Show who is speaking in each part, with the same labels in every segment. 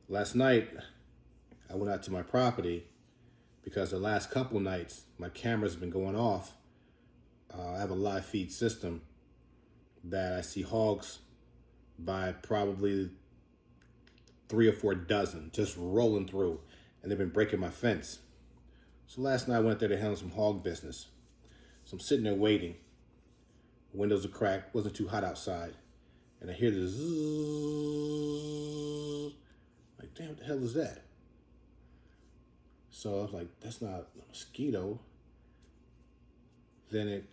Speaker 1: Last night, I went out to my property because the last couple nights, my camera's been going off. I have a live feed system that I see hogs by probably 3 or 4 dozen just rolling through, and they've been breaking my fence. So last night I went there to handle some hog business. So I'm sitting there waiting. Windows are cracked, wasn't too hot outside. And I hear this zzzz. Like, damn, what the hell is that? So I was like, that's not a mosquito. Then it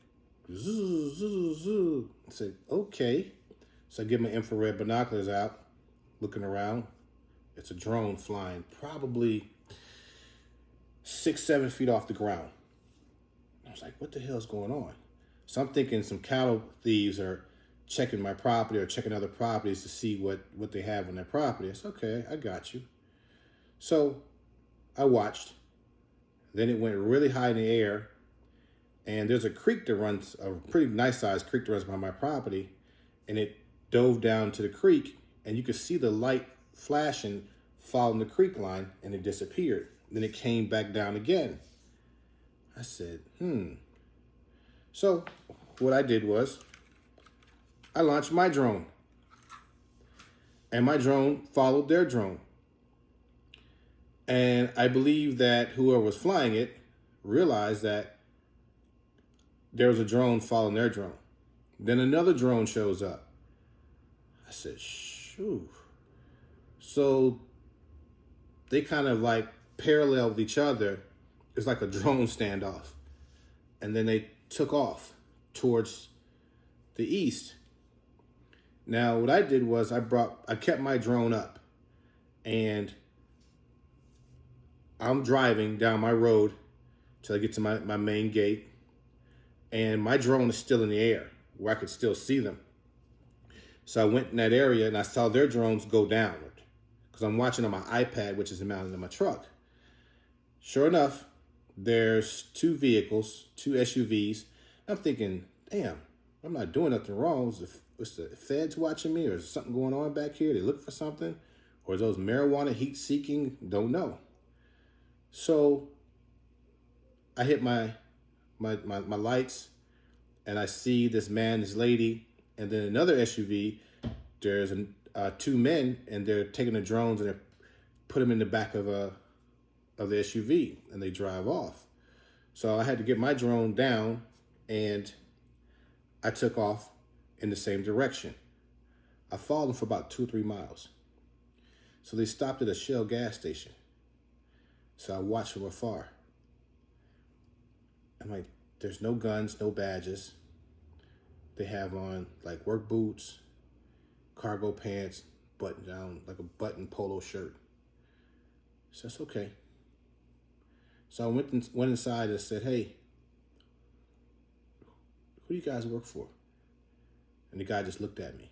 Speaker 1: zzz, zzz, zzz. I said, okay. So I get my infrared binoculars out, looking around. It's a drone flying probably 6, 7 feet off the ground. I was like, what the hell's going on? So I'm thinking some cattle thieves are checking my property or checking other properties to see what they have on their property. I said, okay, I got you. So I watched. Then it went really high in the air. And there's a creek that runs, a pretty nice sized creek that runs by my property. And it dove down to the creek, and you could see the light flashing following the creek line, and it disappeared. Then it came back down again. I said, So what I did was I launched my drone, and my drone followed their drone. And I believe that whoever was flying it realized that there was a drone following their drone. Then another drone shows up. I said, shoo. So they kind of like paralleled each other. It's like a drone standoff. And then they took off towards the east. Now, what I did was I kept my drone up, and I'm driving down my road till I get to my main gate, and my drone is still in the air where I could still see them. So I went in that area and I saw their drones go downward because I'm watching on my iPad, which is mounted in my truck. Sure enough, there's 2 vehicles, 2 SUVs. I'm thinking, damn, I'm not doing nothing wrong. Was the feds watching me, or is something going on back here? They look for something? Or is those marijuana heat seeking? Don't know. So I hit my lights, and I see this man, this lady, and then another SUV. There's 2 men, and they're taking the drones and they put them in the back of the SUV, and they drive off. So I had to get my drone down, and I took off in the same direction. I followed them for about 2 or 3 miles. So they stopped at a Shell gas station. So I watched from afar. I'm like, there's no guns, no badges. They have on like work boots, cargo pants, button down, like a button polo shirt. So that's okay. So I went inside and said, hey, who do you guys work for? And the guy just looked at me.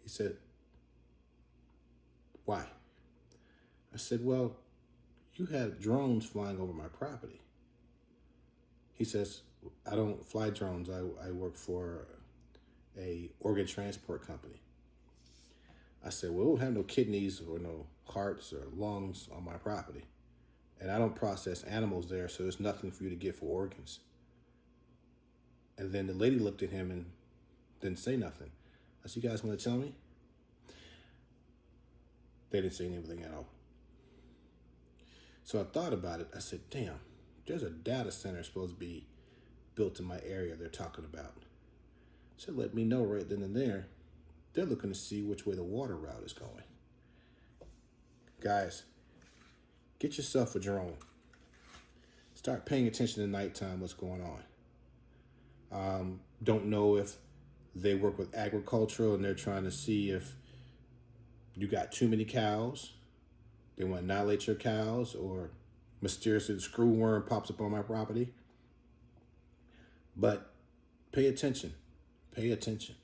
Speaker 1: He said, why? I said, well, you had drones flying over my property. He says, I don't fly drones. I work for a organ transport company. I said, well, we don't have no kidneys or no hearts or lungs on my property. And I don't process animals there, so there's nothing for you to get for organs. And then the lady looked at him and didn't say nothing. I said, you guys want to tell me? They didn't say anything at all. So I thought about it. I said, damn, there's a data center supposed to be built in my area they're talking about. So let me know right then and there. They're looking to see which way the water route is going. Guys, get yourself a drone. Start paying attention at nighttime what's going on. Don't know if they work with agriculture and they're trying to see if you got too many cows. They want to annihilate your cows, or mysteriously the screw worm pops up on my property. But pay attention. Pay attention.